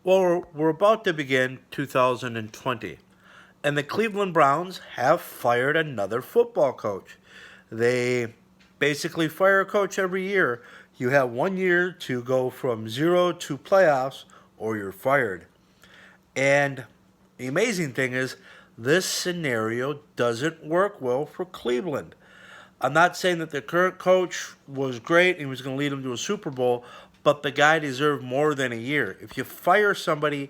Well, we're about to begin 2020, and the Cleveland Browns have fired another football coach. They basically fire a coach every year. You have 1 year to go from zero to playoffs, or you're fired. And the amazing thing is, this scenario doesn't work well for Cleveland. I'm not saying that the current coach was great and he was going to lead them to a Super Bowl, but the guy deserved more than a year. If you fire somebody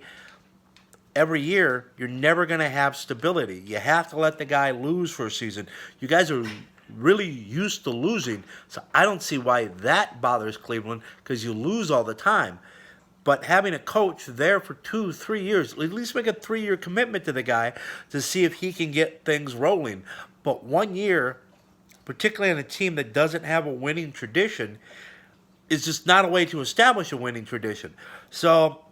every year, you're never going to have stability. You have to let the guy lose for a season. You guys are really used to losing, so I don't see why that bothers Cleveland because you lose all the time. But having a coach there for 2, 3 years, at least make a 3 year commitment to the guy to see if he can get things rolling. But 1 year, particularly on a team that doesn't have a winning tradition, is just not a way to establish a winning tradition. So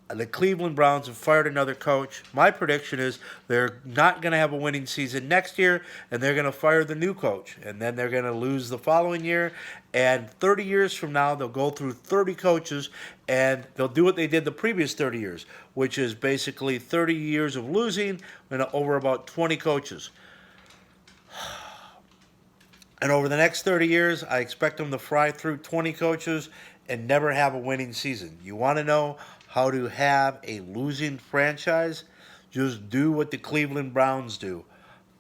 the Cleveland Browns have fired another coach. My prediction is they're not going to have a winning season next year, and they're going to fire the new coach. And then they're going to lose the following year. And 30 years from now, they'll go through 30 coaches, and they'll do what they did the previous 30 years, which is basically 30 years of losing and over about 20 coaches. And over the next 30 years, I expect them to fry through 20 coaches and never have a winning season. You want to know how to have a losing franchise? Just do what the Cleveland Browns do.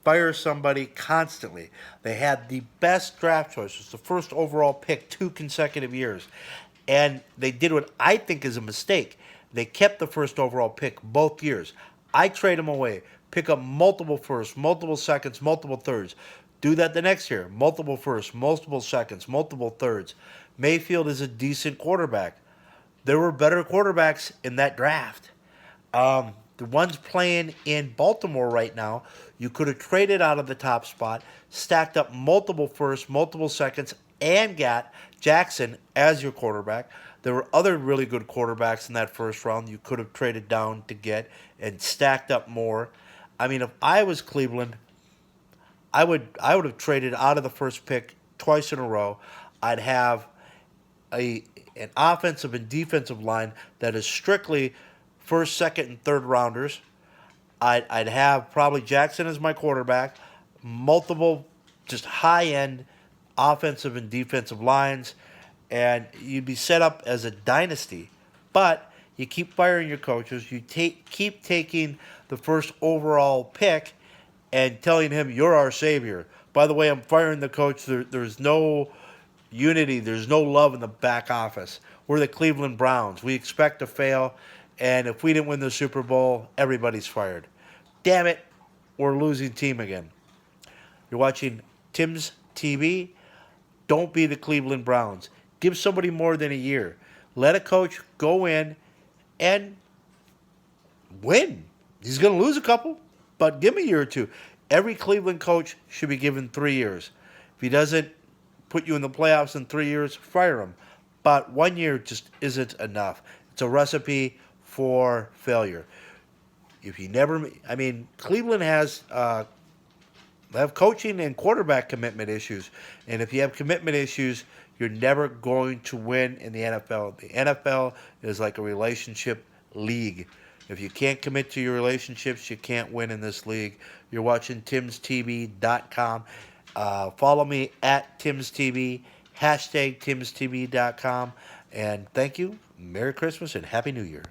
Fire somebody constantly. They had the best draft choice. It's the first overall pick 2 consecutive years. And they did what I think is a mistake. They kept the first overall pick both years. I trade them away. Pick up multiple firsts, multiple seconds, multiple thirds. Do that the next year. Multiple firsts, multiple seconds, multiple thirds. Mayfield is a decent quarterback. There were better quarterbacks in that draft. The ones playing in Baltimore right now, you could have traded out of the top spot, stacked up multiple firsts, multiple seconds, and got Jackson as your quarterback. There were other really good quarterbacks in that first round you could have traded down to get and stacked up more. I mean, if I was Cleveland, I would have traded out of the first pick twice in a row. I'd have an offensive and defensive line that is strictly first, second, and third rounders. I'd have probably Jackson as my quarterback, multiple just high-end offensive and defensive lines, and you'd be set up as a dynasty. But you keep firing your coaches. You keep taking the first overall pick and telling him, you're our savior. By the way, I'm firing the coach. There's no unity. There's no love in the back office. We're the Cleveland Browns. We expect to fail, and if we didn't win the Super Bowl, everybody's fired. Damn it, we're a losing team again. You're watching Tim's TV. Don't be the Cleveland Browns. Give somebody more than a year. Let a coach go in and win. He's going to lose a couple, but give him a year or two. Every Cleveland coach should be given 3 years. If he doesn't put you in the playoffs in 3 years, fire him. But 1 year just isn't enough. It's a recipe for failure. If you never, I mean, Cleveland has they have coaching and quarterback commitment issues. And if you have commitment issues, you're never going to win in the NFL. The NFL is like a relationship league. If you can't commit to your relationships, you can't win in this league. You're watching TimsTV.com. Follow me at TimsTV, #TimsTV.com. And thank you. Merry Christmas and Happy New Year.